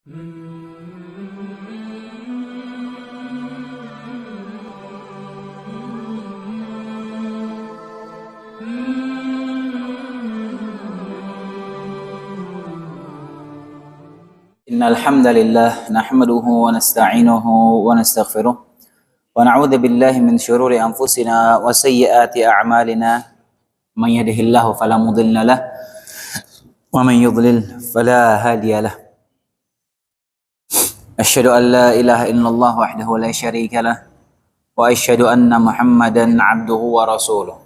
Innal hamdalillah nahmaduhu wa nasta'inuhu wa nastaghfiruh wa na'udzu billahi min shururi anfusina wa sayyiati a'malina man yahdihillahu fala mudilla lahu wa man yudlil fala hadiya lahu. Asyhadu an la ilaha illallah wahdahu la syarika lah wa asyhadu anna Muhammadan 'abduhu wa rasuluh.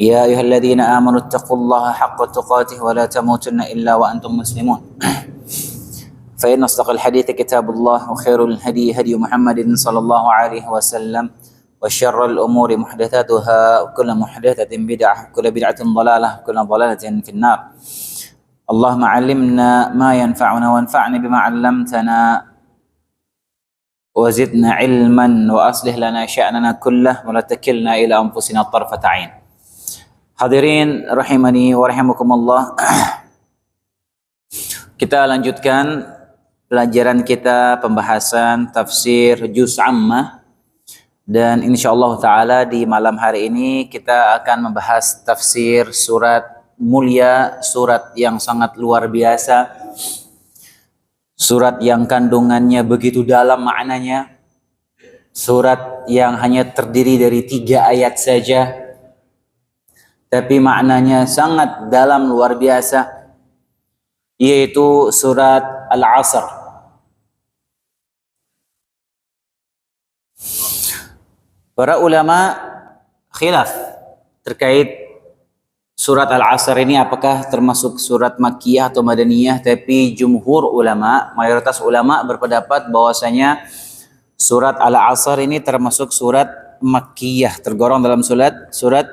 Ya ayyuhalladzina amanu taqullaha haqqa tuqatih wa la tamutunna illa wa antum muslimun. Fa inna asdaqal hadithi kitabullah wa khairul hadi hadi Muhammadin sallallahu alaihi wasallam wa syarrul umuri muhdatsatuha wa kullu muhdatsatin bid'ah wa kullu bid'atin dhalalah wa kullu dhalalatin finnar. Allahumma 'allimna ma yanfa'una wanfa'na bima 'allamtana wa zidna 'ilman wa aslih lana sya'nana kullah wa la takilna ila anfusina tarfata 'ain. Hadirin rahimani wa rahimakumullah. Kita lanjutkan pelajaran kita pembahasan tafsir juz Ammah, dan insyaallah taala di malam hari ini kita akan membahas tafsir surat mulia, surat yang sangat luar biasa, surat yang kandungannya begitu dalam maknanya, surat yang hanya terdiri dari 3 ayat saja tapi maknanya sangat dalam luar biasa, yaitu surat Al-Asr. Para ulama khilaf terkait surat Al-Asr ini apakah termasuk surat Makkiyah atau Madaniyah, tapi jumhur ulama, mayoritas ulama berpendapat bahwasanya surat Al-Asr ini termasuk surat Makkiyah, tergolong dalam surat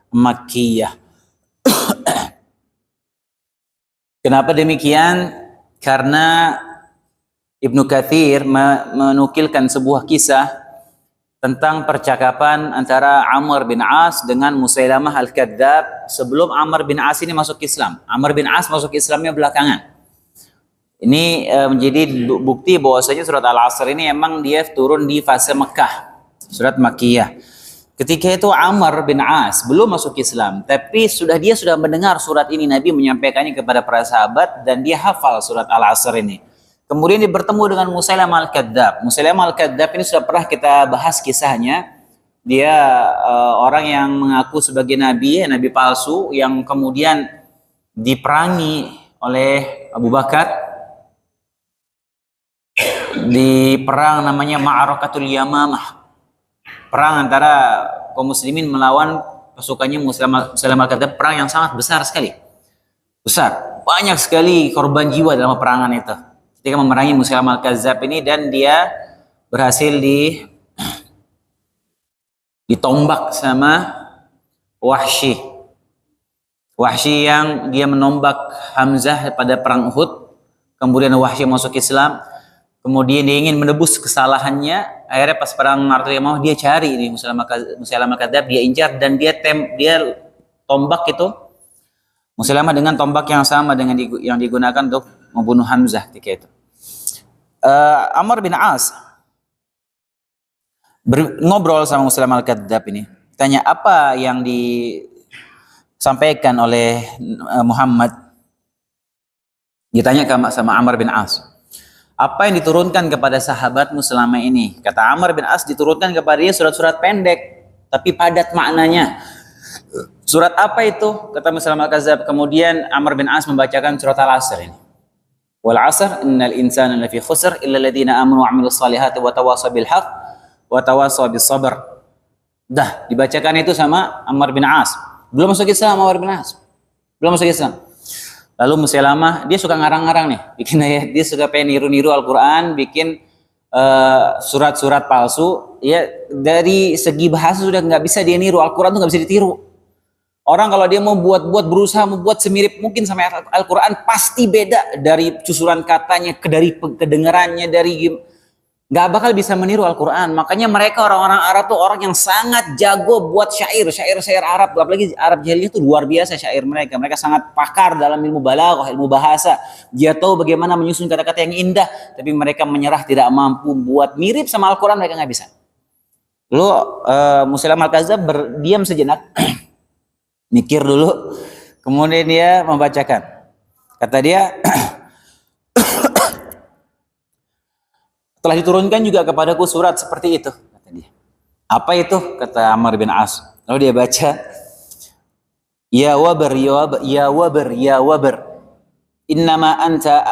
Makkiyah. Kenapa demikian? Karena Ibnu Katsir menukilkan sebuah kisah tentang percakapan antara Amr bin As dengan Musailamah Al-Kadzdzab sebelum Amr bin As ini masuk Islam. Amr bin As masuk Islamnya belakangan. Ini menjadi bukti bahwasanya surat Al-Asr ini emang dia turun di fase Mekah, surat Makkiyah. Ketika itu Amr bin As belum masuk Islam, tapi dia sudah mendengar surat ini, Nabi menyampaikannya kepada para sahabat dan dia hafal surat Al-Asr ini. Kemudian dia bertemu dengan Musailamah Al-Kadzdzab. Musailamah Al-Kadzdzab ini sudah pernah kita bahas kisahnya. Dia orang yang mengaku sebagai nabi palsu yang kemudian diperangi oleh Abu Bakar di perang namanya Ma'arakatul Yamamah. Perang antara kaum muslimin melawan pasukannya Musailamah Al-Kadzdzab, perang yang sangat besar sekali. Besar. Banyak sekali korban jiwa dalam peperangan itu. Ketika memerangi Musailamah Al-Kadzdzab ini, dan dia berhasil ditombak sama Wahsy. Wahsy yang dia menombak Hamzah pada perang Uhud. Kemudian Wahsy masuk Islam. Kemudian dia ingin menebus kesalahannya. Akhirnya pas perang Ma'arakatul Yamamah dia cari ini Musailamah Al-Kadzdzab, dia incar dan dia tombak itu Musailamah dengan tombak yang sama dengan yang digunakan untuk membunuh Hamzah ketika itu. Amr bin As ngobrol sama Musailamah Al-Kadzdzab ini. Tanya apa yang disampaikan oleh Muhammad. Ditanya sama Amr bin As. Apa yang diturunkan kepada sahabatmu selama ini? Kata Amr bin As, diturunkan kepada dia surat-surat pendek tapi padat maknanya. Surat apa itu? Kata Musailamah Al-Kadzdzab. Kemudian Amr bin As membacakan surat Al-Asr ini. Wal 'asr innal insana lafi khusr illa alladziina aamanu wa 'amilus shalihati wa tawashaw bil haqq wa tawashaw bis sabr. Dah dibacakan itu sama Amr bin As. Belum masuk Islam Amr bin As. Belum masuk Islam. Lalu Musailamah dia suka ngarang-ngarang nih, bikin ayat, dia suka pengen niru-niru Al-Qur'an, bikin surat-surat palsu. Ya dari segi bahasa sudah nggak bisa dia niru, Al-Qur'an tuh nggak bisa ditiru. Orang kalau dia mau berusaha membuat semirip mungkin sama Al-Qur'an, pasti beda dari susunan katanya, dari kedengarannya, dari nggak bakal bisa meniru Al-Quran. Makanya mereka orang-orang Arab tuh orang yang sangat jago buat syair Arab. Apalagi Arab jahiliyah tuh luar biasa syair mereka. Mereka sangat pakar dalam ilmu balaghah, ilmu bahasa. Dia tahu bagaimana menyusun kata-kata yang indah. Tapi mereka menyerah, tidak mampu buat mirip sama Al-Quran, mereka nggak bisa. Lalu Musailamah Al-Kadzdzab berdiam sejenak, mikir dulu, kemudian dia membacakan. Kata dia, telah diturunkan juga kepadaku surat seperti itu, kata dia. Apa itu? Kata Amr bin As. Lalu dia baca, ya wabar, ya wabar, ya wabar. Innama anta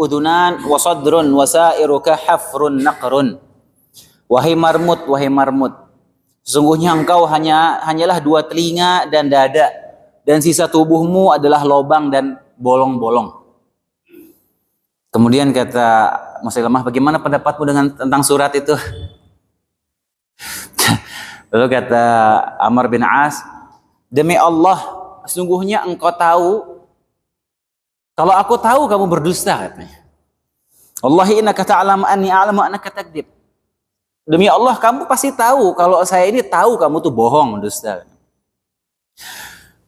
udhunan wa sadrun wa sa'iruka hafrun naqrun. Wahai marmut, wahai marmut. Sesungguhnya engkau hanyalah dua telinga dan dada, dan sisa tubuhmu adalah lobang dan bolong-bolong. Kemudian kata Musailamah, bagaimana pendapatmu tentang surat itu? Lalu kata Amr bin As, demi Allah, sesungguhnya engkau tahu, kalau aku tahu kamu berdusta, katanya. Wallahi innaka ta'lamu anni a'lamu annaka takdzib. Demi Allah, kamu pasti tahu kalau saya ini tahu kamu tuh bohong, dusta.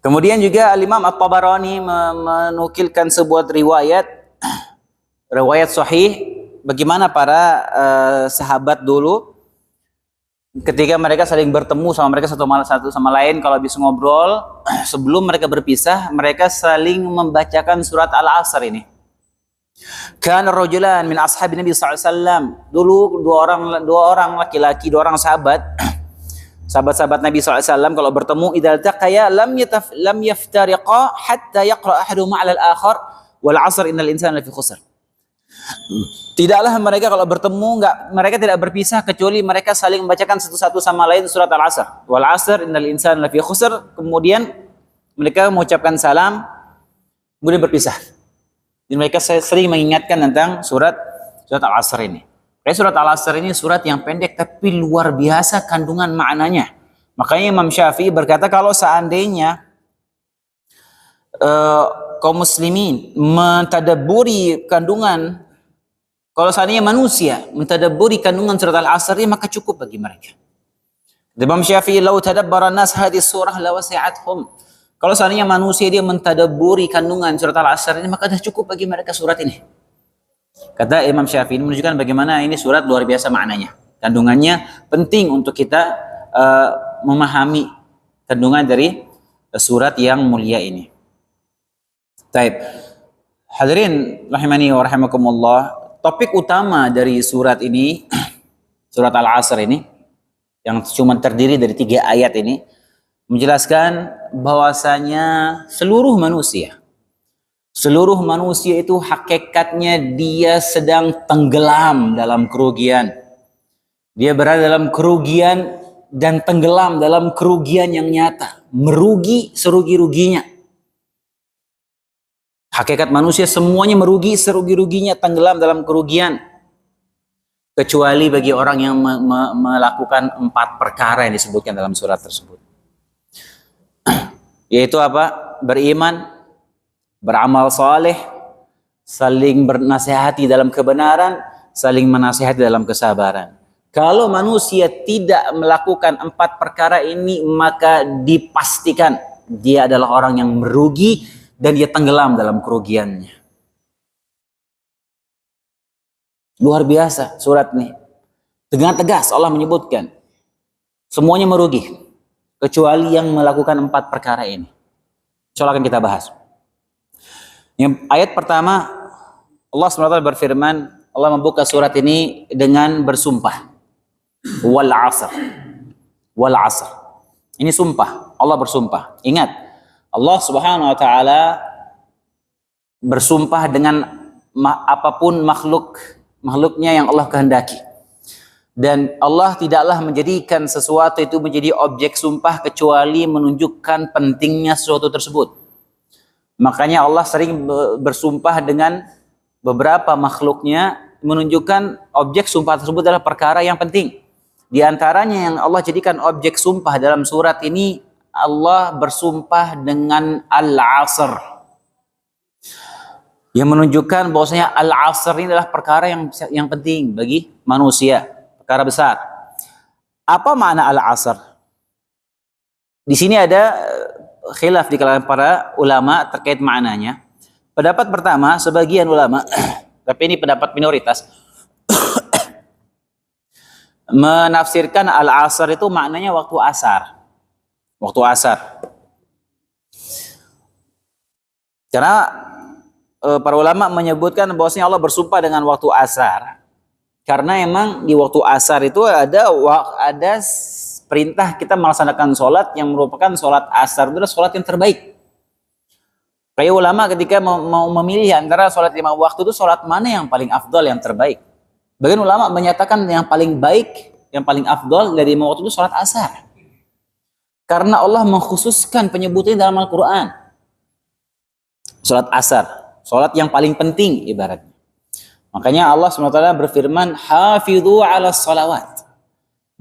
Kemudian juga Al-Imam At-Tabarani menukilkan sebuah riwayat sahih bagaimana para sahabat dulu ketika mereka saling bertemu sama mereka satu sama lain, kalau habis ngobrol sebelum mereka berpisah, mereka saling membacakan surat Al-Asr ini. Kana rajulan min ashabin Nabi sallallahu alaihi wasallam. Dulu dua orang laki-laki, dua orang sahabat-sahabat Nabi sallallahu alaihi wasallam kalau bertemu, idza taqaya lam yaftariqa hatta yaqra ahaduhuma 'ala al-akhar wal 'asr innal insana lafi khusr. Tidaklah mereka kalau bertemu mereka tidak berpisah kecuali mereka saling membacakan satu sama lain surat Al-Asr. Wal 'asr innal insana lafi khusr. Kemudian mereka mengucapkan salam, kemudian berpisah. Dan mereka sering mengingatkan tentang surat Al-Asr ini. Surat Al-Asr ini surat yang pendek tapi luar biasa kandungan maknanya. Makanya Imam Syafi'i berkata kalau seandainya kaum muslimin mentadabburi kandungan, kalau seandainya manusia mentadabburi kandungan surat Al-Asr ini, maka cukup bagi mereka. Imam Syafi'i, "Lau tadabbara nas hadhihi surah lawasi'athum." Kalau seandainya manusia dia mentadabburi kandungan surat Al-Asr ini, maka sudah cukup bagi mereka surat ini. Kata Imam Syafi'i, menunjukkan bagaimana ini surat luar biasa maknanya. Kandungannya penting untuk kita memahami kandungan dari surat yang mulia ini. Taib. Hadirin rahimani wa rahimakumullah, topik utama dari surat ini, surat Al-Asr ini, yang cuma terdiri dari 3 ayat ini, menjelaskan bahwasanya seluruh manusia itu hakikatnya dia sedang tenggelam dalam kerugian. Dia berada dalam kerugian dan tenggelam dalam kerugian yang nyata, merugi serugi-ruginya. Hakikat manusia semuanya merugi serugi-ruginya, tenggelam dalam kerugian. Kecuali bagi orang yang melakukan 4 perkara yang disebutkan dalam surat tersebut. Yaitu apa? Beriman, beramal saleh, saling bernasihati dalam kebenaran, saling menasihati dalam kesabaran. Kalau manusia tidak melakukan 4 perkara ini, maka dipastikan dia adalah orang yang merugi dan dia tenggelam dalam kerugiannya. Luar biasa surat ini. Dengan tegas Allah menyebutkan semuanya merugi kecuali yang melakukan 4 perkara ini. Insyaallah akan kita bahas. Yang ayat pertama, Allah SWT berfirman, Allah membuka surat ini dengan bersumpah. Wal 'asr. Wal 'asr. Ini sumpah, Allah bersumpah. Ingat, Allah Subhanahu wa taala bersumpah dengan apapun makhluknya yang Allah kehendaki. Dan Allah tidaklah menjadikan sesuatu itu menjadi objek sumpah kecuali menunjukkan pentingnya sesuatu tersebut. Makanya Allah sering bersumpah dengan beberapa makhluknya, menunjukkan objek sumpah tersebut adalah perkara yang penting. Di antaranya yang Allah jadikan objek sumpah dalam surat ini, Allah bersumpah dengan Al-Asr. yang menunjukkan bahwasanya al-asr ini adalah perkara yang penting bagi manusia, perkara besar. Apa makna al-asr? Di sini ada khilaf di kalangan para ulama terkait maknanya. Pendapat pertama, sebagian ulama, tapi ini pendapat minoritas, menafsirkan al-asr itu maknanya waktu asar. Waktu asar. Karena para ulama menyebutkan bahwasanya Allah bersumpah dengan waktu asar. Karena emang di waktu asar itu ada perintah kita melaksanakan sholat yang merupakan sholat asar. Itu adalah sholat yang terbaik. Para ulama ketika mau memilih antara sholat 5 waktu itu sholat mana yang paling afdal, yang terbaik. Bagian ulama menyatakan yang paling baik, yang paling afdal dari 5 waktu itu sholat asar. Karena Allah mengkhususkan penyebutannya dalam Al-Quran. Sholat asar, sholat yang paling penting ibaratnya. Makanya Allah SWT berfirman, hafidhu ala sholawat.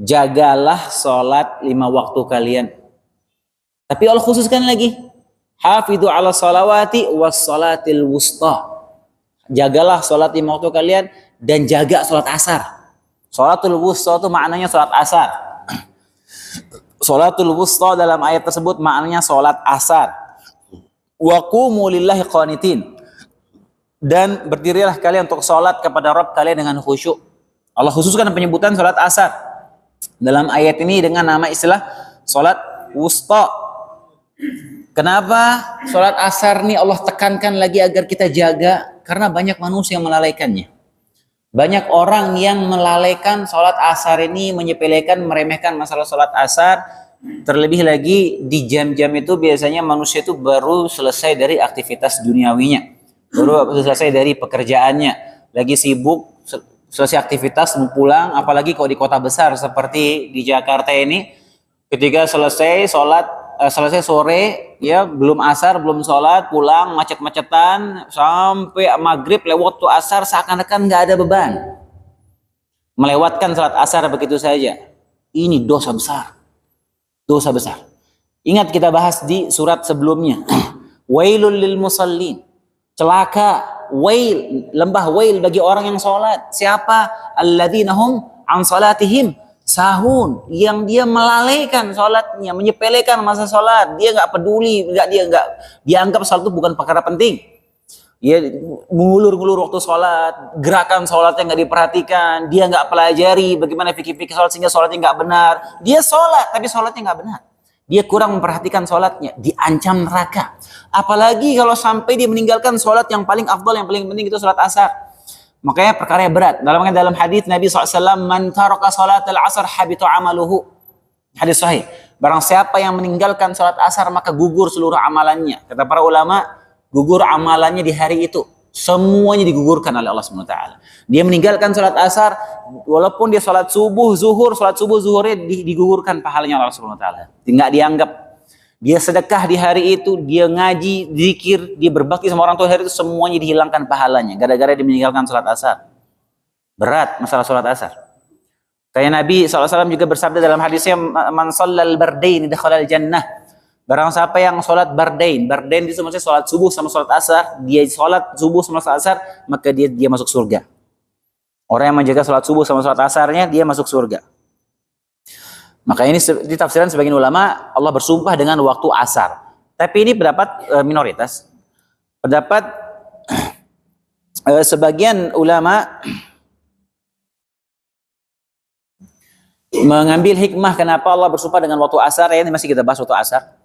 Jagalah sholat 5 waktu kalian. Tapi Allah khususkan lagi, hafidhu ala sholawati was sholatil wusta. Jagalah sholat 5 waktu kalian dan jaga sholat asar. Sholatul wusta itu maknanya sholat asar. Sholatul wusta dalam ayat tersebut maknanya sholat asar. Wa qumu lillahi qanitin. Dan berdirilah kalian untuk sholat kepada Rabb kalian dengan khusyuk. Allah khususkan penyebutan sholat asar dalam ayat ini dengan nama istilah sholat wusta. Kenapa sholat asar ini Allah tekankan lagi agar kita jaga? Karena banyak manusia yang melalaikannya. Banyak orang yang melalaikan sholat asar ini, menyepelekan, meremehkan masalah sholat asar. Terlebih lagi di jam-jam itu biasanya manusia itu baru selesai dari aktivitas duniawinya. Baru selesai dari pekerjaannya, lagi sibuk, selesai aktivitas mau pulang, apalagi kalau di kota besar seperti di Jakarta ini, ketika selesai sholat, selesai sore, ya belum asar, belum sholat, pulang macet-macetan sampai maghrib lewat tuh asar, seakan-akan nggak ada beban, melewatkan sholat asar begitu saja. Ini dosa besar, dosa besar. Ingat kita bahas di surat sebelumnya, wailul lil musallin. Celaka, wail, lembah wail bagi orang yang sholat. Siapa? Alladzina hum an salatihim sahun, yang dia melalaikan sholatnya, menyepelekan masa sholat. Dia nggak peduli, dia dianggap sholat itu bukan perkara penting. Dia mengulur-ngulur waktu sholat, gerakan sholatnya nggak diperhatikan, dia nggak pelajari bagaimana fikih-fikih sholat sehingga sholatnya nggak benar. Dia sholat tapi sholatnya nggak benar. Dia kurang memperhatikan sholatnya, diancam neraka. Apalagi kalau sampai dia meninggalkan sholat yang paling afdal, yang paling penting itu sholat asar. Makanya perkara yang berat. Dalam hadis Nabi SAW, man taraka sholat al-asar habitu amaluhu. Hadis sahih. Barang siapa yang meninggalkan sholat asar maka gugur seluruh amalannya. Kata para ulama, gugur amalannya di hari itu. Semuanya digugurkan oleh Allah SWT. Dia meninggalkan sholat asar, walaupun dia sholat subuh, zuhurnya digugurkan pahalanya oleh Allah SWT. Nggak dianggap. Dia sedekah di hari itu, dia ngaji, zikir, dia berbakti sama orang tua hari itu, semuanya dihilangkan pahalanya. Gara-gara dia meninggalkan sholat asar. Berat masalah sholat asar. Kayak Nabi SAW juga bersabda dalam hadisnya, man shallal bardain dakhalal jannah. Barang siapa yang sholat bardain itu maksudnya sholat subuh sama sholat asar, dia sholat subuh sama sholat asar, maka dia masuk surga. Orang yang menjaga sholat subuh sama sholat asarnya, dia masuk surga. Maka ini ditafsirkan sebagian ulama, Allah bersumpah dengan waktu asar. Tapi ini pendapat minoritas. Pendapat sebagian ulama mengambil hikmah kenapa Allah bersumpah dengan waktu asar. Ya, ini masih kita bahas waktu asar.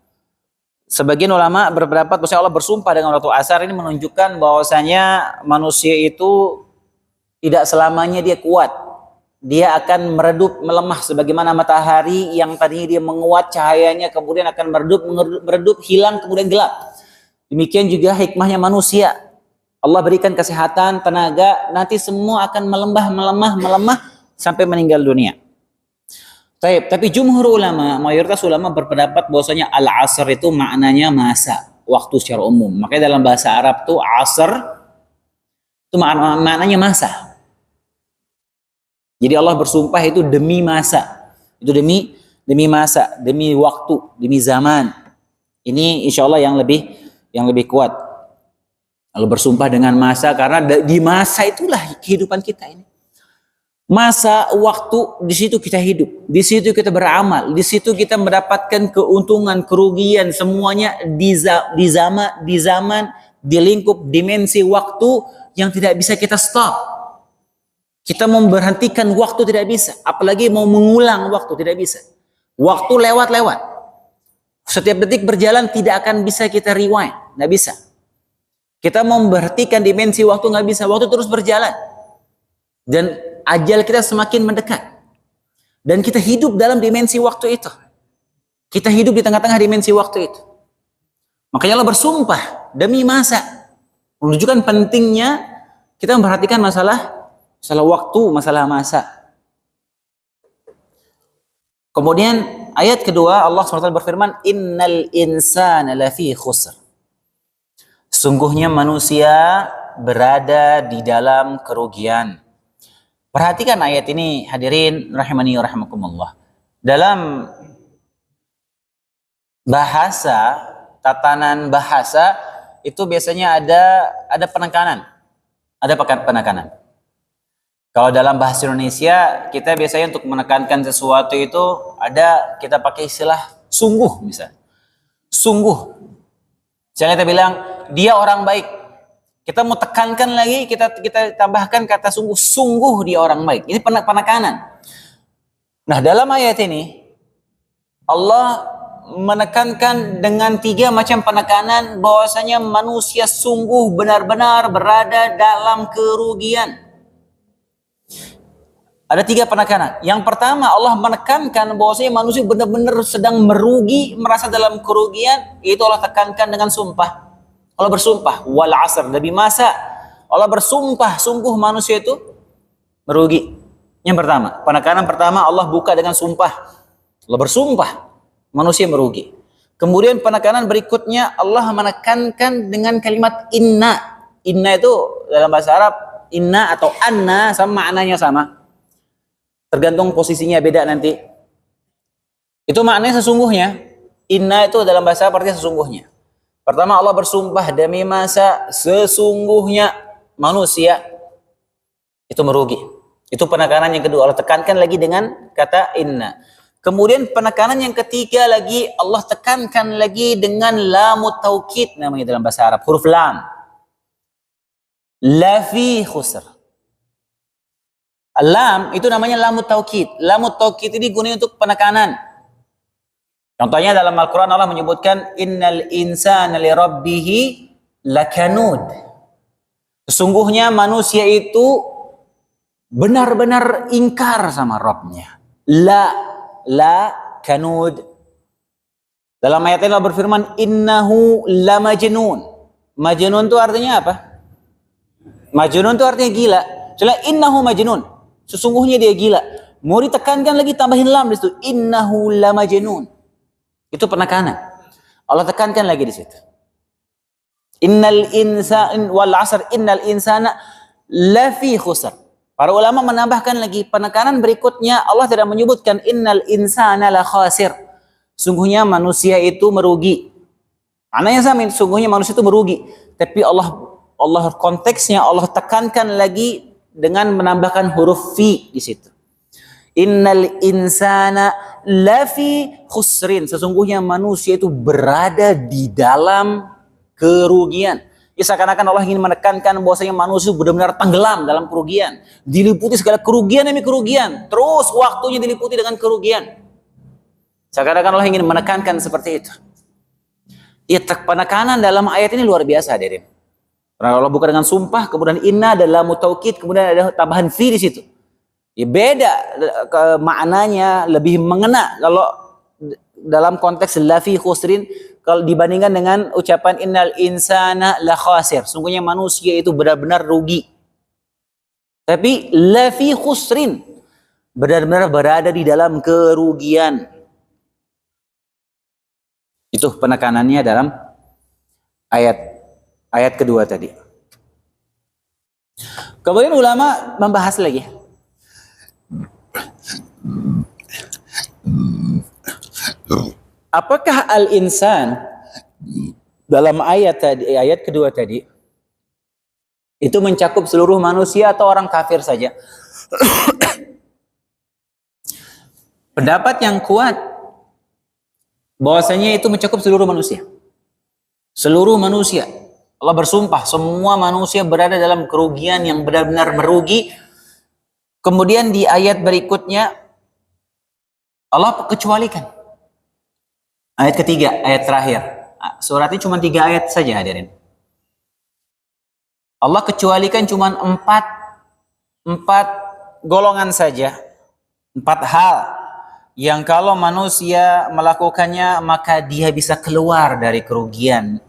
Sebagian ulama berpendapat bahwa Allah bersumpah dengan waktu asar ini menunjukkan bahwasanya manusia itu tidak selamanya dia kuat. Dia akan meredup, melemah sebagaimana matahari yang tadinya dia menguat cahayanya kemudian akan meredup, hilang kemudian gelap. Demikian juga hikmahnya manusia. Allah berikan kesehatan, tenaga, nanti semua akan melemah sampai meninggal dunia. Tapi jumhur ulama, mayoritas ulama berpendapat bahwasanya al-asr itu maknanya masa, waktu secara umum. Makanya dalam bahasa Arab tuh asr itu maknanya masa. Jadi Allah bersumpah itu demi masa. Itu demi masa, demi waktu, demi zaman. Ini insya Allah yang lebih kuat. Lalu bersumpah dengan masa, karena di masa itulah kehidupan kita ini. Masa waktu, di situ kita hidup, di situ kita beramal, di situ kita mendapatkan keuntungan, kerugian, semuanya di zaman, di lingkup dimensi waktu yang tidak bisa kita stop. Kita mau memberhentikan waktu tidak bisa, apalagi mau mengulang waktu tidak bisa. Waktu lewat-lewat. Setiap detik berjalan tidak akan bisa kita rewind, nggak bisa. Kita mau memberhentikan dimensi waktu nggak bisa, waktu terus berjalan. Dan ajal kita semakin mendekat. Dan kita hidup dalam dimensi waktu itu. Kita hidup di tengah-tengah dimensi waktu itu. Makanya Allah bersumpah demi masa. Menunjukkan pentingnya kita memperhatikan masalah waktu, masalah masa. Kemudian ayat kedua Allah SWT berfirman, Innal insana lafi khusr. Sungguhnya manusia berada di dalam kerugian. Perhatikan ayat ini, hadirin rahimani wa rahimakumullah. Dalam bahasa, tatanan bahasa itu biasanya ada penekanan. Ada penekanan. Kalau dalam bahasa Indonesia, kita biasanya untuk menekankan sesuatu itu kita pakai istilah sungguh misalnya. Sungguh. Misalnya kita bilang dia orang baik. Kita mau tekankan lagi, kita tambahkan kata sungguh. Sungguh dia orang baik. Ini penekanan. Nah, dalam ayat ini Allah menekankan dengan 3 macam penekanan bahwasanya manusia sungguh benar-benar berada dalam kerugian. Ada 3 penekanan. Yang pertama, Allah menekankan bahwasanya manusia benar-benar sedang merugi, merasa dalam kerugian. Itu Allah tekankan dengan sumpah. Allah bersumpah, wal asr, demi masa. Allah bersumpah, sungguh manusia itu merugi. Yang pertama, penekanan pertama Allah buka dengan sumpah. Allah bersumpah, manusia merugi. Kemudian penekanan berikutnya Allah menekankan dengan kalimat inna. Inna itu dalam bahasa Arab, inna atau anna sama maknanya sama. Tergantung posisinya beda nanti. Itu maknanya sesungguhnya. Inna itu dalam bahasa Arab artinya sesungguhnya. Pertama Allah bersumpah demi masa, sesungguhnya manusia itu merugi. Itu penekanan yang kedua. Allah tekankan lagi dengan kata inna. Kemudian penekanan yang ketiga lagi Allah tekankan lagi dengan lamut taukid namanya dalam bahasa Arab, huruf lam. Lafi khusr. Lam itu namanya lamut taukid. Lamut taukid ini gunanya untuk penekanan. Contohnya dalam Al-Quran Allah menyebutkan innal insana li rabbihi lakanud. Sesungguhnya manusia itu benar-benar ingkar sama Rabbnya. La kanud. Dalam ayat ini Allah berfirman innahu la majnun. Majnun itu artinya apa? Majnun itu artinya gila. Soalnya innahu majnun. Sesungguhnya dia gila. Mau ditekankan lagi, tambahin lam di situ. Innahu la majnun. Itu penekanan. Allah tekankan lagi di situ. Innal insana wal 'asr innal insana lafi khusr. Para ulama menambahkan lagi penekanan berikutnya Allah tidak menyebutkan innal insana la khasir. Sungguhnya manusia itu merugi. Maknanya sama, sungguhnya manusia itu merugi. Tapi Allah konteksnya Allah tekankan lagi dengan menambahkan huruf fi di situ. Innal insana lafi khusrin. Sesungguhnya manusia itu berada di dalam kerugian. Ya, seakan-akan Allah ingin menekankan bahwasanya manusia benar-benar tenggelam dalam kerugian. Diliputi segala kerugian demi kerugian. Terus waktunya diliputi dengan kerugian. Seakan-akan Allah ingin menekankan seperti itu. Ya, penekanan dalam ayat ini luar biasa, hadirin. Karena Allah buka dengan sumpah, kemudian inna adalah mutaukid, kemudian ada tambahan fi di situ. Ya, beda maknanya, lebih mengena kalau dalam konteks lafi khusrin kalau dibandingkan dengan ucapan innal insana la khasir. Sungguhnya manusia itu benar-benar rugi. Tapi lafi khusrin benar-benar berada di dalam kerugian. Itu penekanannya dalam ayat kedua tadi. Kemudian ulama membahas lagi. Apakah al-insan dalam ayat kedua tadi Itu mencakup seluruh manusia atau orang kafir saja? Pendapat yang kuat bahwasanya itu mencakup seluruh manusia. Seluruh manusia. Allah bersumpah semua manusia berada dalam kerugian yang benar-benar merugi. Kemudian di ayat berikutnya Allah kecualikan. Ayat ketiga, ayat terakhir. Surat ini cuma 3 ayat saja hadirin. Allah kecualikan cuma 4 golongan saja. 4 hal yang kalau manusia melakukannya maka dia bisa keluar dari kerugian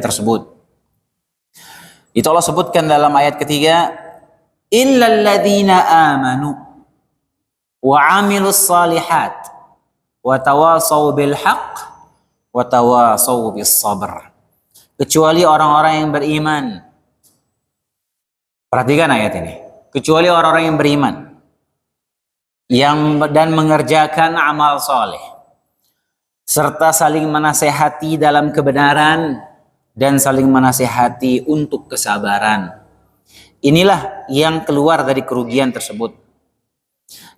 tersebut. Itu Allah sebutkan dalam ayat ketiga, illal ladzina amanu wa 'amilus shalihat wa tawasaw bil haqq wa tawasaw bis sabr. Kecuali orang-orang yang beriman. Perhatikan ayat ini. Kecuali orang-orang yang beriman dan mengerjakan amal soleh serta saling menasehati dalam kebenaran dan saling menasehati untuk kesabaran. Inilah yang keluar dari kerugian tersebut.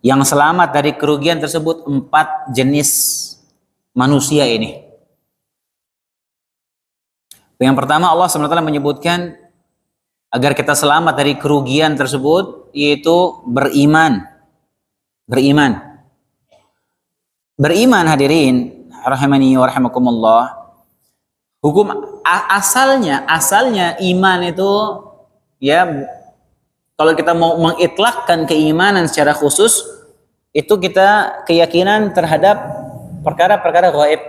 Yang selamat dari kerugian tersebut 4 jenis manusia ini. Yang pertama, Allah SWT menyebutkan agar kita selamat dari kerugian tersebut, yaitu beriman. Beriman hadirin rahimani wa rahimakumullah. Hukum asalnya iman itu, ya, kalau kita mau mengitlakkan keimanan secara khusus, itu kita keyakinan terhadap perkara-perkara gaib.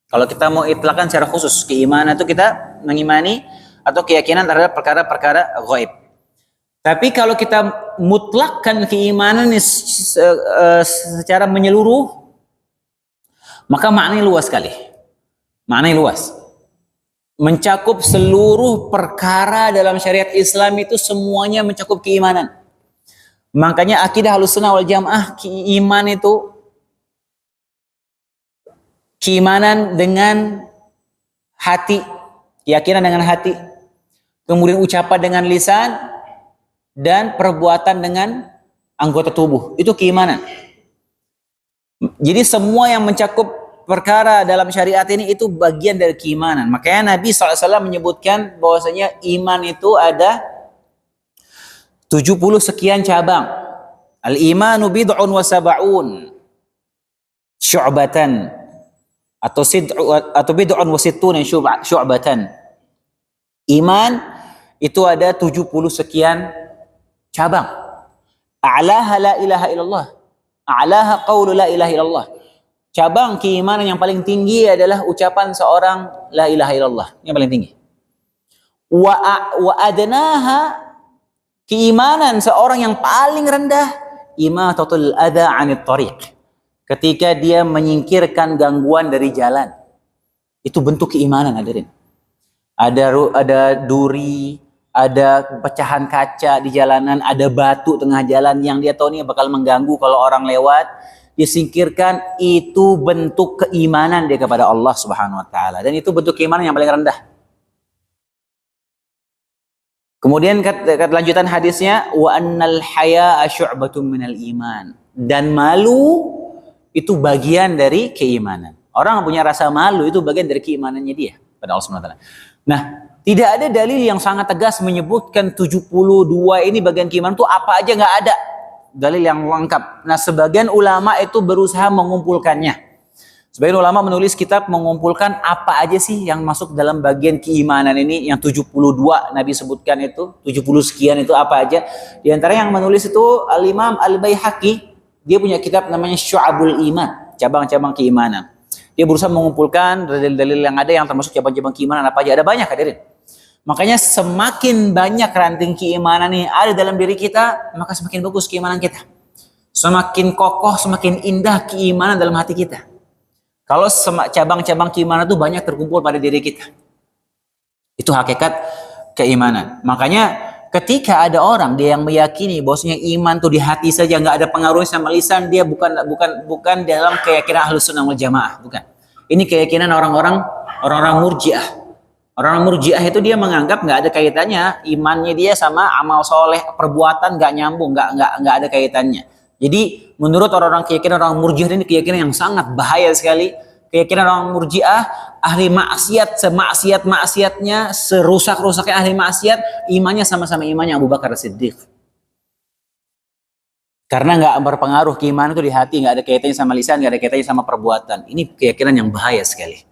Kalau kita mau itlakkan secara khusus keimanan itu kita mengimani atau keyakinan terhadap perkara-perkara gaib. Tapi kalau kita mutlakkan keimanan secara menyeluruh, maka maknanya luas sekali. Maknanya luas. Mencakup seluruh perkara dalam syariat Islam itu semuanya mencakup keimanan. Makanya akidah Ahlussunnah wal Jamaah, iman itu keimanan dengan hati, keyakinan dengan hati, kemudian ucapan dengan lisan, dan perbuatan dengan anggota tubuh. Itu keimanan. Jadi semua yang mencakup perkara dalam syariat ini itu bagian dari keimanan. Makanya Nabi SAW menyebutkan bahwasanya iman itu ada 70 sekian cabang. Al-imanu bid'un wa sab'un syu'batan atau bid'un wa sittun syu'batan. Iman itu ada 70 sekian cabang. A'laha la ilaha illallah. A'laha qawlu la ilaha illallah. Cabang keimanan yang paling tinggi adalah ucapan seorang la ilaha illallah. Yang paling tinggi. Wa adnaha, keimanan seorang yang paling rendah, imatatul adza 'anit thariq. Ketika dia menyingkirkan gangguan dari jalan. Itu bentuk keimanan hadirin. Ada duri, ada pecahan kaca di jalanan, ada batu tengah jalan yang dia tahu ini bakal mengganggu kalau orang lewat, disingkirkan. Itu bentuk keimanan dia kepada Allah Subhanahu wa taala, dan itu bentuk keimanan yang paling rendah. Kemudian lanjutan hadisnya, wa annal haya'a syu'batun minal iman, dan malu itu bagian dari keimanan. Orang yang punya rasa malu itu bagian dari keimanannya dia pada Allah Subhanahu wa taala. Nah, tidak ada dalil yang sangat tegas menyebutkan 72 ini bagian keimanan itu apa aja, nggak ada dalil yang lengkap. Nah, sebagian ulama itu berusaha mengumpulkannya. Sebagian ulama menulis kitab mengumpulkan apa aja sih yang masuk dalam bagian keimanan ini, yang 72 Nabi sebutkan itu, 70 sekian itu apa aja. Di antara yang menulis itu Al-Imam Al-Baihaqi, dia punya kitab namanya Syu'abul Iman, cabang-cabang keimanan. Dia berusaha mengumpulkan dalil-dalil yang ada yang termasuk cabang-cabang keimanan apa aja. Ada banyak hadirin. Makanya semakin banyak ranting keimanan ini ada dalam diri kita, maka semakin bagus keimanan kita. Semakin kokoh, semakin indah keimanan dalam hati kita. Kalau cabang-cabang keimanan itu banyak terkumpul pada diri kita. Itu hakikat keimanan. Makanya ketika ada orang dia yang meyakini bahwasanya iman tuh di hati saja, nggak ada pengaruhnya sama lisan, dia bukan dalam keyakinan Ahlussunnah wal Jamaah, bukan. Ini keyakinan orang-orang Murji'ah. Orang Murji'ah itu dia menganggap nggak ada kaitannya imannya dia sama amal soleh, perbuatan nggak nyambung, nggak ada kaitannya. Jadi menurut orang-orang keyakinan orang Murji'ah ini keyakinan yang sangat bahaya sekali. Keyakinan orang Murji'ah, ahli maksiat, semaksiat-maksiatnya, serusak-rusaknya ahli maksiat, imannya sama-sama imannya Abu Bakar Siddiq. Karena nggak berpengaruh keimanan itu di hati, nggak ada kaitannya sama lisan, nggak ada kaitannya sama perbuatan. Ini keyakinan yang bahaya sekali.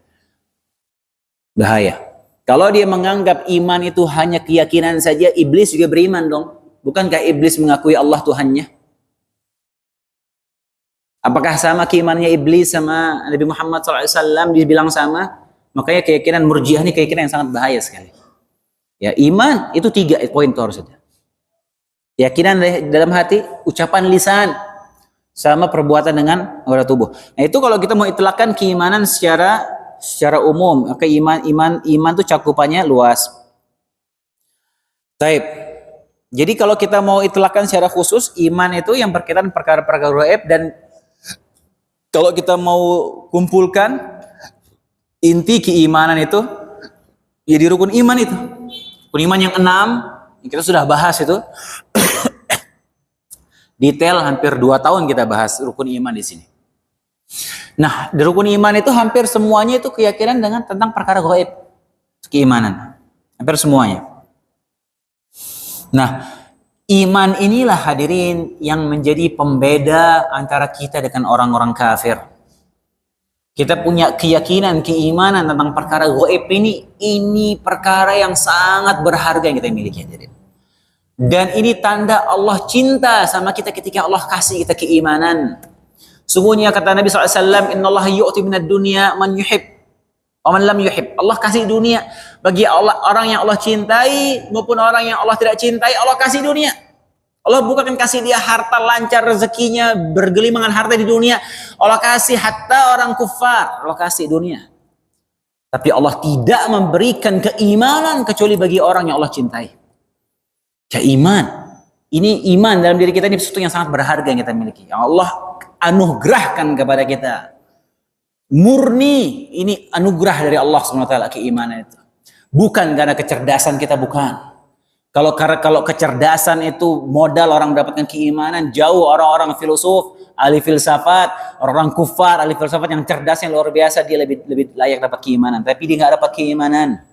Bahaya. Kalau dia menganggap iman itu hanya keyakinan saja, iblis juga beriman dong. Bukankah iblis mengakui Allah Tuhannya? Apakah sama keimanannya iblis sama Nabi Muhammad SAW dibilang sama? Makanya keyakinan Murji'ah ini keyakinan yang sangat bahaya sekali. Ya, iman itu 3 poin itu harus ada. Keyakinan dalam hati, ucapan lisan, sama perbuatan dengan anggota tubuh. Nah itu kalau kita mau itlakkan keimanan secara umum, maka iman itu cakupannya luas. Taib. Jadi kalau kita mau itlakkan secara khusus, iman itu yang berkaitan perkara-perkara gaib, dan kalau kita mau kumpulkan inti keimanan itu ya di rukun iman itu. Rukun iman yang 6 yang kita sudah bahas itu. Detail hampir 2 tahun kita bahas rukun iman di sini. Nah, di rukun iman itu hampir semuanya itu keyakinan dengan tentang perkara gaib, keimanan. Hampir semuanya. Nah, iman inilah hadirin yang menjadi pembeda antara kita dengan orang-orang kafir. Kita punya keyakinan, keimanan tentang perkara gaib ini perkara yang sangat berharga yang kita miliki hadirin. Dan ini tanda Allah cinta sama kita ketika Allah kasih kita keimanan. Sungguhnya kata Nabi SAW, Inna Allah yu'ti minad dunya man yuhib wa man lam yuhib. Allah kasih dunia bagi orang yang Allah cintai maupun orang yang Allah tidak cintai, Allah kasih dunia. Allah bukan kasih dia harta lancar rezekinya, bergelimangan harta di dunia. Allah kasih hatta orang kufar, Allah kasih dunia. Tapi Allah tidak memberikan keimanan kecuali bagi orang yang Allah cintai. Keiman. Ini iman dalam diri kita ini sesuatu yang sangat berharga yang kita miliki. Yang Allah anugerahkan kepada kita. Murni ini anugerah dari Allah SWT keimanan itu. Bukan karena kecerdasan kita, bukan. Kalau kecerdasan itu modal orang mendapatkan keimanan, jauh orang-orang filosof, ahli filsafat, orang kufar, ahli filsafat yang cerdas yang luar biasa, dia lebih layak dapat keimanan. Tapi dia nggak dapat keimanan.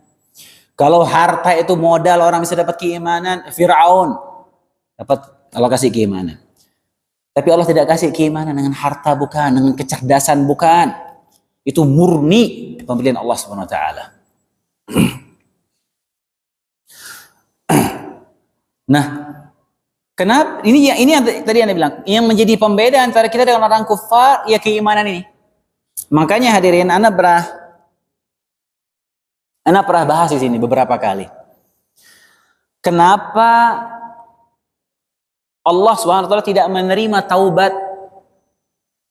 Kalau harta itu modal orang bisa dapat keimanan, Fir'aun dapat Allah kasih keimanan. Tapi Allah tidak kasih keimanan dengan harta, bukan, dengan kecerdasan, bukan. Itu murni pemberian Allah Subhanahu wa taala. Nah, kenapa ini yang tadi Anda bilang, yang menjadi pembeda antara kita dengan orang kufar ya keimanan ini. Makanya hadirin, Anda pernah bahas di sini beberapa kali. Kenapa Allah SWT tidak menerima taubat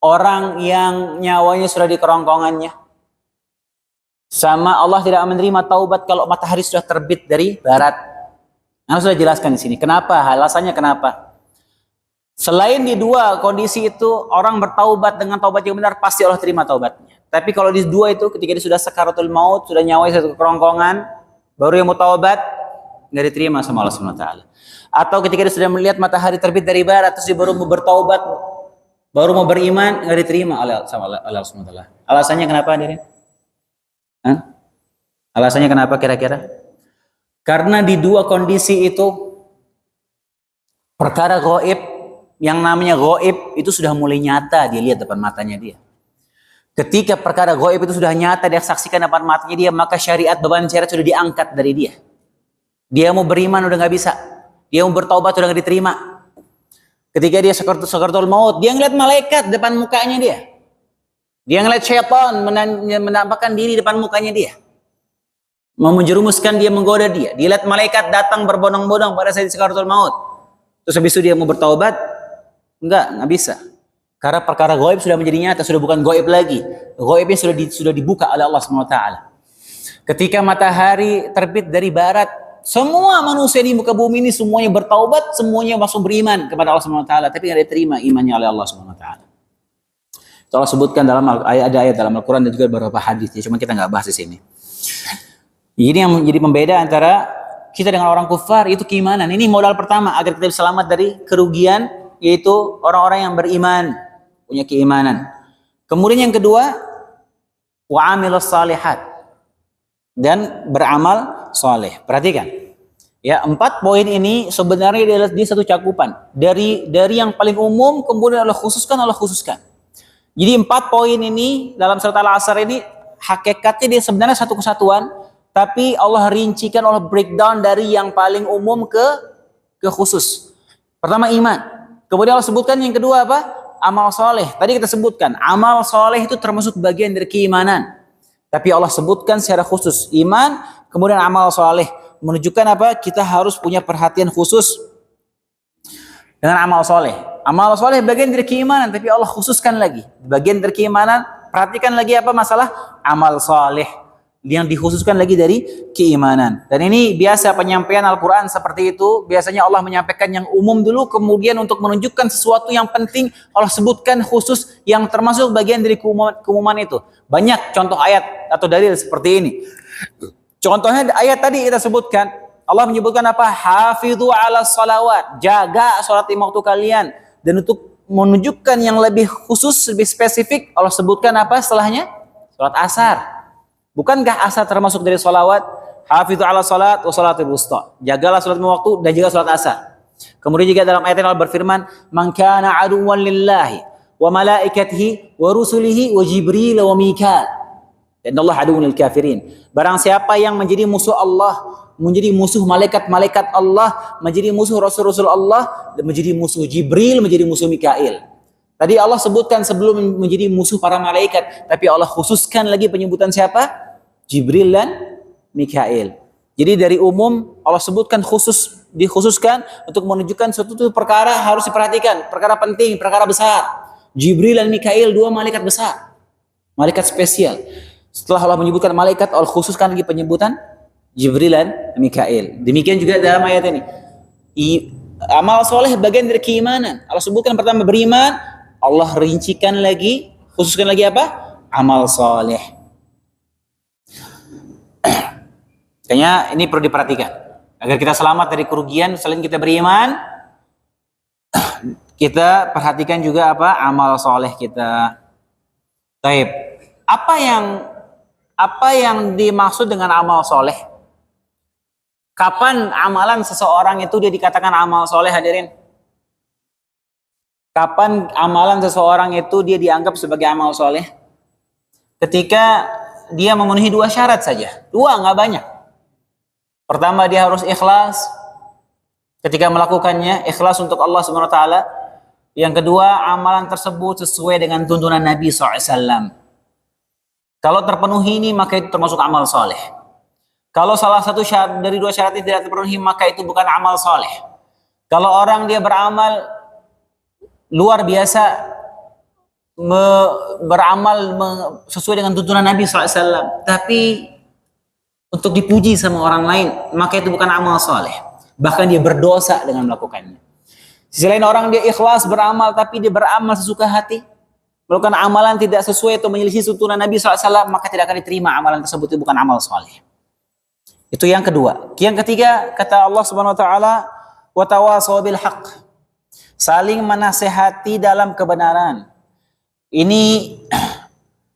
orang yang nyawanya sudah di kerongkongannya? Sama Allah tidak menerima taubat kalau matahari sudah terbit dari barat. Nah, sudah jelaskan di sini. Kenapa? Alasannya kenapa? Selain di 2 kondisi itu, orang bertaubat dengan taubat yang benar, pasti Allah terima taubatnya. Tapi kalau di 2 itu, ketika dia sudah sakaratul maut, sudah nyawanya satu kerongkongan, baru yang mau taubat, nggak diterima sama Allah SWT. Atau ketika dia sudah melihat matahari terbit dari barat, terus dia baru mau bertaubat, baru mau beriman, nggak diterima sama Allah SWT. Alasannya kenapa hadirin? Alasannya kenapa kira-kira? Karena di 2 kondisi itu, perkara gaib, yang namanya gaib itu sudah mulai nyata dilihat depan matanya dia. Ketika perkara gaib itu sudah nyata dia saksikan depan matanya dia, maka syariat, beban syariat sudah diangkat dari dia. Dia mau beriman udah nggak bisa. Dia mau bertaubat udah nggak diterima. Ketika dia sakaratul maut, dia ngeliat malaikat depan mukanya dia. Dia ngeliat syaitan menampakkan diri depan mukanya dia. Mau menjerumuskan dia, menggoda dia. Dia lihat malaikat datang berbondong-bondong pada saat sakaratul maut. Terus habis itu dia mau bertaubat, nggak bisa. Karena perkara gaib sudah menjadi nyata, sudah bukan gaib lagi. Gaibnya sudah dibuka oleh Allah SWT. Ketika matahari terbit dari barat, semua manusia di muka bumi ini semuanya bertaubat, semuanya masuk beriman kepada Allah SWT. Tapi nggak diterima imannya oleh Allah SWT. Allah sebutkan dalam ada ayat dalam Al-Quran dan juga beberapa hadis. Cuma kita nggak bahas di sini. Ini yang menjadi pembeda antara kita dengan orang kufar, itu keimanan. Ini modal pertama agar kita bisa selamat dari kerugian, yaitu orang-orang yang beriman, punya keimanan. Kemudian yang kedua, wa amilus salihat, dan beramal soleh. Perhatikan, ya, 4 poin ini sebenarnya di satu cakupan. Dari yang paling umum kemudian Allah khususkan. Jadi 4 poin ini dalam surat Al-Asr ini hakikatnya dia sebenarnya satu kesatuan, tapi Allah rincikan, Allah breakdown dari yang paling umum ke khusus. Pertama iman, kemudian Allah sebutkan yang kedua apa? Amal soleh. Tadi kita sebutkan amal soleh itu termasuk bagian dari keimanan, tapi Allah sebutkan secara khusus iman, kemudian amal soleh, menunjukkan apa? Kita harus punya perhatian khusus dengan amal soleh. Amal soleh bagian dari keimanan, tapi Allah khususkan lagi bagian dari keimanan. Perhatikan lagi apa masalah amal soleh yang dikhususkan lagi dari keimanan. Dan ini biasa penyampaian Al-Quran seperti itu. Biasanya Allah menyampaikan yang umum dulu, kemudian untuk menunjukkan sesuatu yang penting Allah sebutkan khusus yang termasuk bagian dari keumuman itu. Banyak contoh ayat atau dalil seperti ini. Contohnya ayat tadi kita sebutkan, Allah menyebutkan apa? Hafidhu ala salawat, jaga salat lima waktu kalian. Dan untuk menunjukkan yang lebih khusus, lebih spesifik, Allah sebutkan apa setelahnya? Salat asar. Bukankah asar termasuk dari salawat? Hafidhu ala salat wa salatul wusta. Jagalah salat lima waktu dan juga salat asar. Kemudian juga dalam ayat yang Allah berfirman, "Man kana aduwwan lillahi wa malaikatihi wa rusulihi wa Jibril wa Mikal. Dan Allah aduwwun lil kafirin." Barang siapa yang menjadi musuh Allah, menjadi musuh malaikat-malaikat Allah, menjadi musuh rasul-rasul Allah, dan menjadi musuh Jibril, menjadi musuh Mikail. Tadi Allah sebutkan sebelum menjadi musuh para malaikat, tapi Allah khususkan lagi penyebutan siapa? Jibril dan Mikail. Jadi dari umum Allah sebutkan khusus, dikhususkan untuk menunjukkan suatu perkara harus diperhatikan, perkara penting, perkara besar. Jibril dan Mikail, 2 malaikat besar, malaikat spesial. Setelah Allah menyebutkan malaikat, Allah khususkan lagi penyebutan Jibril dan Mikail. Demikian juga dalam ayat ini. Amal soleh bagian dari keimanan. Allah sebutkan pertama beriman, Allah rincikan lagi, khususkan lagi apa? Amal soleh. Kayaknya ini perlu diperhatikan. Agar kita selamat dari kerugian, selain kita beriman, kita perhatikan juga apa? Amal soleh kita. Taib. Apa yang dimaksud dengan amal soleh? Kapan amalan seseorang itu dia dikatakan amal soleh, hadirin? Kapan amalan seseorang itu dia dianggap sebagai amal soleh? Ketika dia memenuhi 2 syarat saja. 2, nggak banyak. Pertama, dia harus ikhlas ketika melakukannya, ikhlas untuk Allah SWT. Yang kedua, amalan tersebut sesuai dengan tuntunan Nabi SAW. Kalau terpenuhi ini, maka itu termasuk amal soleh. Kalau salah satu syarat dari 2 syarat itu tidak terpenuhi, maka itu bukan amal soleh. Kalau orang dia beramal luar biasa, beramal sesuai dengan tuntunan Nabi SAW, tapi untuk dipuji sama orang lain, maka itu bukan amal soleh. Bahkan dia berdosa dengan melakukannya. Sisi lain orang dia ikhlas beramal, tapi dia beramal sesuka hati, melakukan amalan tidak sesuai atau menyelisih tuntunan Nabi SAW, maka tidak akan diterima amalan tersebut, itu bukan amal soleh. Itu yang kedua. Yang ketiga, kata Allah Subhanahu wa taala, wa tawasaw bil haqq. Saling menasehati dalam kebenaran. Ini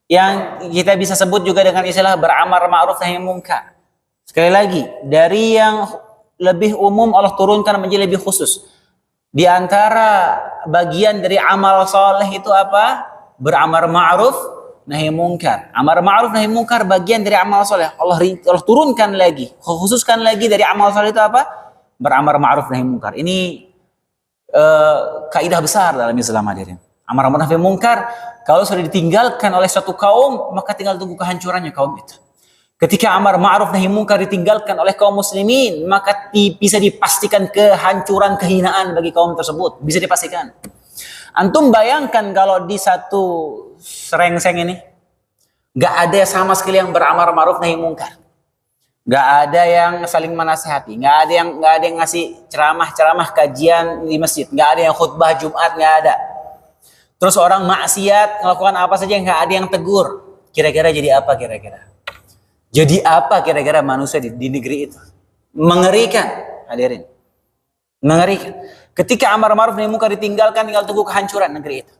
yang kita bisa sebut juga dengan istilah beramar ma'ruf nahi munkar. Sekali lagi, dari yang lebih umum Allah turunkan menjadi lebih khusus. Di antara bagian dari amal soleh itu apa? Beramar ma'ruf nahi munkar. Amar ma'ruf nahi munkar bagian dari amal soleh. Allah turunkan lagi, khususkan lagi dari amal soleh itu apa? Beramar ma'ruf nahi munkar. Ini kaidah besar dalam Islam, hadirin. Amar ma'ruf nahi munkar, kalau sudah ditinggalkan oleh suatu kaum, maka tinggal tunggu kehancurannya kaum itu. Ketika amar ma'ruf nahi munkar ditinggalkan oleh kaum muslimin, maka bisa dipastikan kehancuran, kehinaan bagi kaum tersebut. Bisa dipastikan. Antum bayangkan kalau di satu serengseng ini gak ada sama sekali yang beramar ma'ruf nahi munkar, gak ada yang saling menasihati, gak ada yang ngasih ceramah kajian di masjid, gak ada yang khutbah Jumat, gak ada. Terus orang maksiat melakukan apa saja, gak ada yang tegur. Kira-kira jadi apa kira-kira? Jadi apa kira-kira manusia di negeri itu? Mengerikan, hadirin. Mengerikan. Ketika amar ma'ruf nahi munkar ditinggalkan, tinggal tunggu kehancuran negeri itu.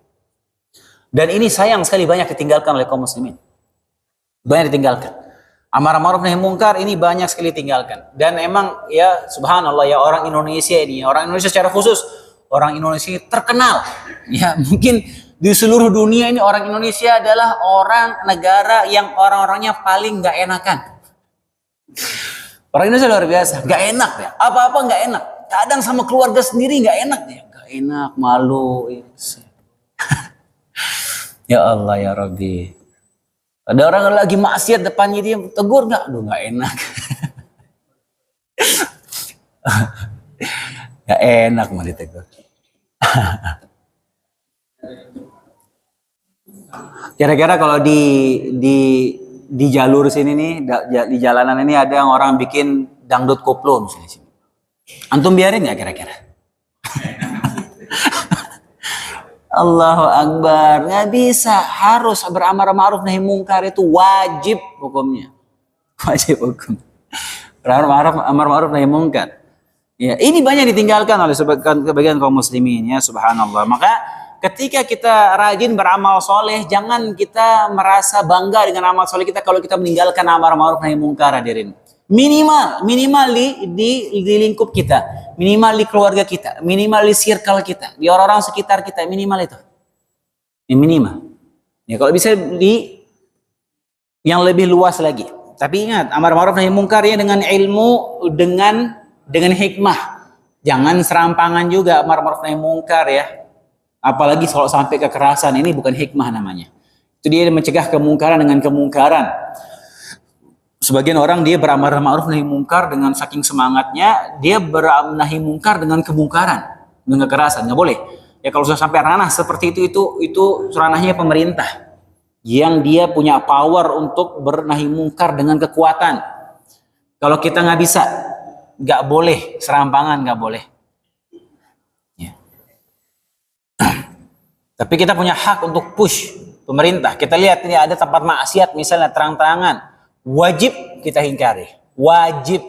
Dan ini sayang sekali banyak ditinggalkan oleh kaum muslimin. Banyak ditinggalkan. Amar ma'ruf nahi munkar ini banyak sekali ditinggalkan. Dan emang ya subhanallah ya, orang Indonesia ini, orang Indonesia secara khusus, orang Indonesia ini terkenal. Ya mungkin di seluruh dunia ini orang Indonesia adalah orang negara yang orang-orangnya paling nggak enakan. Orang Indonesia luar biasa, nggak enak ya. Apa-apa nggak enak. Kadang sama keluarga sendiri nggak enak ya. Nggak enak, malu. Ya Allah ya Rabbi. Ada orang lagi maksiat depannya dia tegur nggak? Aduh nggak enak. Nggak enak mau ditegur. Kira-kira kalau di jalur sini nih, di jalanan ini ada yang orang bikin dangdut koplo misalnya sini. Antum biarin ya kira-kira? Allahu Akbar, nggak bisa, harus beramar ma'ruf nahi munkar, itu wajib hukumnya, wajib hukum. Amar ma'ruf nahi munkar. Ya, ini banyak ditinggalkan oleh sebagian kaum muslimin ya, subhanallah. Maka ketika kita rajin beramal soleh, jangan kita merasa bangga dengan amal soleh kita kalau kita meninggalkan amar ma'ruf nahi munkar, hadirin. Minimal di lingkup kita, minimal di keluarga kita, minimal di circle kita, di orang-orang sekitar kita, minimal itu. Ya, minimal. Ya kalau bisa di yang lebih luas lagi. Tapi ingat, amar ma'ruf nahi munkar ya dengan ilmu, dengan hikmah. Jangan serampangan juga amar ma'ruf nahi munkar ya. Apalagi kalau sampai kekerasan, ini bukan hikmah namanya. Itu dia mencegah kemungkaran dengan kemungkaran. Sebagian orang dia beramar ma'ruf nahi munkar dengan saking semangatnya, dia beramar nahi munkar dengan kemungkaran, dengan kekerasan, nggak boleh. Ya kalau sudah sampai ranah seperti itu ranahnya pemerintah yang dia punya power untuk bernahi munkar dengan kekuatan. Kalau kita nggak bisa, nggak boleh serampangan, nggak boleh. Ya. Tapi kita punya hak untuk push pemerintah. Kita lihat ini ada tempat maksiat misalnya terang-terangan. Wajib kita hingkari, wajib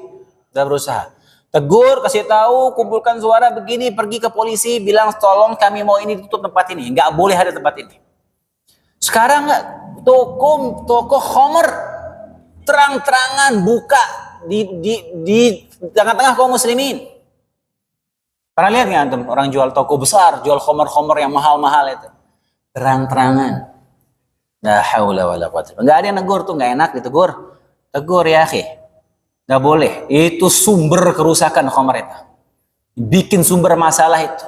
kita berusaha. Tegur, kasih tahu, kumpulkan suara begini, pergi ke polisi, bilang tolong kami mau ini tutup tempat ini, nggak boleh ada tempat ini. Sekarang nggak, toko khamr terang-terangan buka di tengah-tengah kaum muslimin. Pernah lihat nggak antum orang jual toko besar, jual khamr yang mahal-mahal itu, terang-terangan. La haula wala quwwata. Enggak ada yang negur tuh, nggak enak ditegur. Tegur ya akhi. Nggak boleh. Itu sumber kerusakan khamr itu. Bikin sumber masalah itu.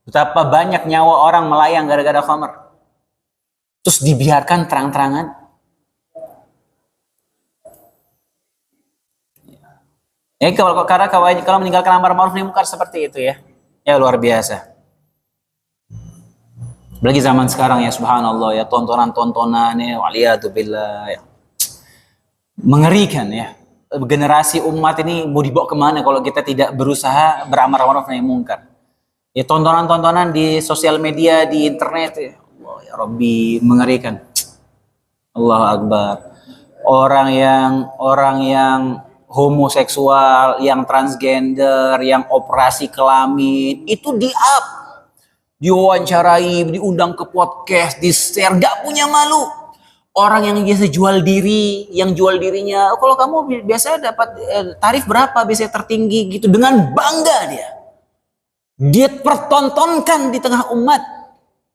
Betapa banyak nyawa orang melayang gara-gara khamr. Terus dibiarkan terang-terangan. Ya kalau meninggalkan amar ma'ruf nahi munkar seperti itu ya. Ya luar biasa. Apalagi zaman sekarang ya subhanallah ya, tontonan-tontonan ya waliyatubillah ya. Mengerikan ya. Generasi umat ini mau dibawa kemana kalau kita tidak berusaha beramar ma'ruf nahi munkar. Ya tontonan-tontonan di sosial media, di internet ya. Allah ya Rabbi, mengerikan. Allahu Akbar. Orang yang homoseksual, yang transgender, yang operasi kelamin itu di-up, diwawancarai, diundang ke podcast, di-share, gak punya malu. Orang yang biasa jual diri, yang jual dirinya, oh, kalau kamu biasa dapat tarif berapa, biasanya tertinggi gitu, dengan bangga dia pertontonkan di tengah umat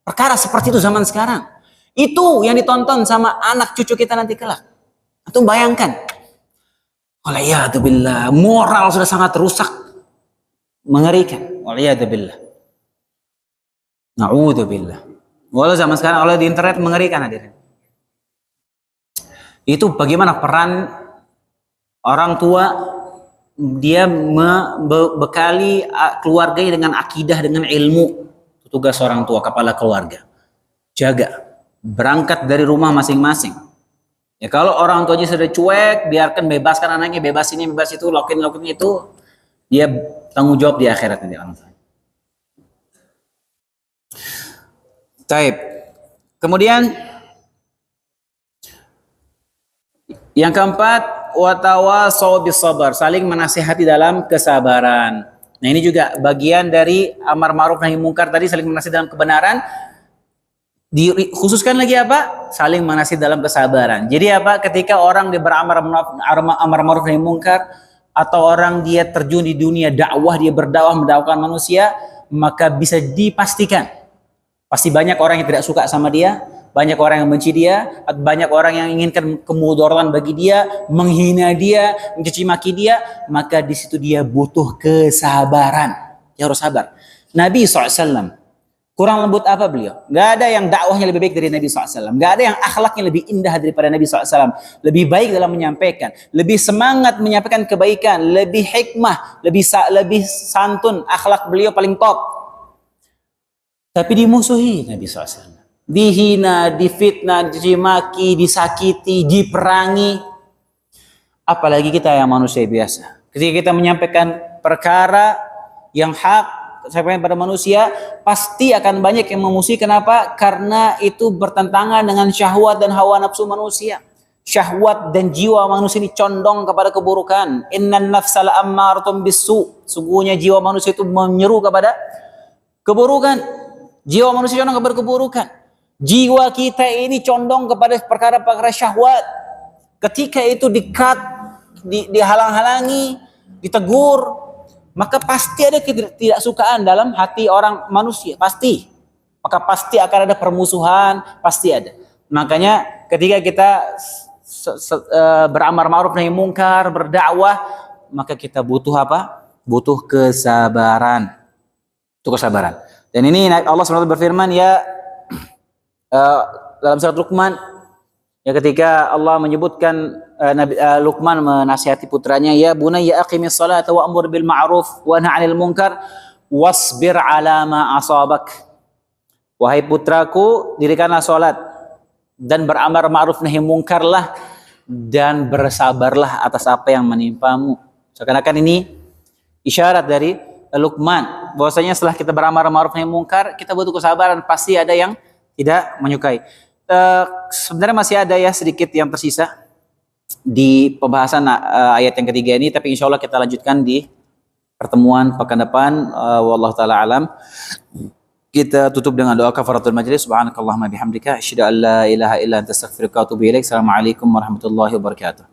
perkara seperti itu zaman sekarang. Itu yang ditonton sama anak cucu kita nanti kelak. Itu bayangkan. Waliyatubillah, moral sudah sangat rusak, mengerikan. Waliyatubillah. Na'udzubillah. Walau zaman sekarang oleh di internet mengerikan hadirin. Itu bagaimana peran orang tua, dia membekali keluarganya dengan akidah, dengan ilmu. Tugas orang tua, kepala keluarga. Jaga, berangkat dari rumah masing-masing. Ya kalau orang tuanya sudah cuek, biarkan, bebaskan anaknya, bebas ini, bebas itu, lokin itu, dia tanggung jawab di akhirat nanti orang tua. Taib. Kemudian yang keempat, wa tawasau bis sabar, saling menasihati dalam kesabaran. Nah, ini juga bagian dari amar ma'ruf nahi mungkar tadi, saling menasihati dalam kebenaran. Dikhususkan lagi apa? Saling menasihati dalam kesabaran. Jadi apa? Ketika orang dia beramar ma'ruf nahi mungkar, atau orang dia terjun di dunia dakwah, dia berdakwah mendakwakan manusia, maka bisa dipastikan pasti banyak orang yang tidak suka sama dia, banyak orang yang benci dia, banyak orang yang inginkan kemudaratan bagi dia, menghina dia, mencaci maki dia, maka di situ dia butuh kesabaran. Dia harus sabar. Nabi SAW kurang lembut apa beliau? Gak ada yang dakwahnya lebih baik dari Nabi SAW. Gak ada yang akhlaknya lebih indah daripada Nabi SAW. Lebih baik dalam menyampaikan, lebih semangat menyampaikan kebaikan, lebih hikmah, lebih santun. Akhlak beliau paling top. Tapi dimusuhi Nabi SAW. Dihina, difitnah, dicimaki, disakiti, diperangi. Apalagi kita yang manusia biasa. Ketika kita menyampaikan perkara yang hak, sampaikan pada manusia, pasti akan banyak yang memusuhi. Kenapa? Karena itu bertentangan dengan syahwat dan hawa nafsu manusia. Syahwat dan jiwa manusia ini condong kepada keburukan. Innan nafsal ammartum bisu. Sungguhnya jiwa manusia itu menyeru kepada keburukan. Jiwa manusia condong kepada keburukan. Jiwa kita ini condong kepada perkara-perkara syahwat. Ketika itu dihalang-halangi, ditegur, maka pasti ada ketidaksukaan dalam hati orang manusia, pasti. Maka pasti akan ada permusuhan, pasti ada. Makanya ketika kita beramar ma'ruf nahi mungkar, berdakwah, maka kita butuh apa? Butuh kesabaran. Butuh kesabaran. Dan ini Allah SWT berfirman ya dalam surat Luqman, ya ketika Allah menyebutkan Nabi Luqman menasihati putranya, ya bunayya aqimis salata wa amur bil ma'ruf wa nahi 'anil munkar wasbir 'ala ma asabak. Wahai putraku, dirikanlah salat dan beramar ma'ruf nahi mungkarlah dan bersabarlah atas apa yang menimpamu. Seakan-akan ini isyarat dari Luqman bahwasanya setelah kita beramar ma'ruf nahi mungkar, kita butuh kesabaran, pasti ada yang tidak menyukai. Sebenarnya masih ada ya sedikit yang tersisa di pembahasan ayat yang ketiga ini, tapi insya Allah kita lanjutkan di pertemuan pekan depan. Wallahu taala alam. Kita tutup dengan doa kafaratul majlis. Subhanakallahumma bihamdika asyhadu an la ilaha illa anta astaghfiruka wa atubu ilaik. Assalamualaikum warahmatullahi wabarakatuh.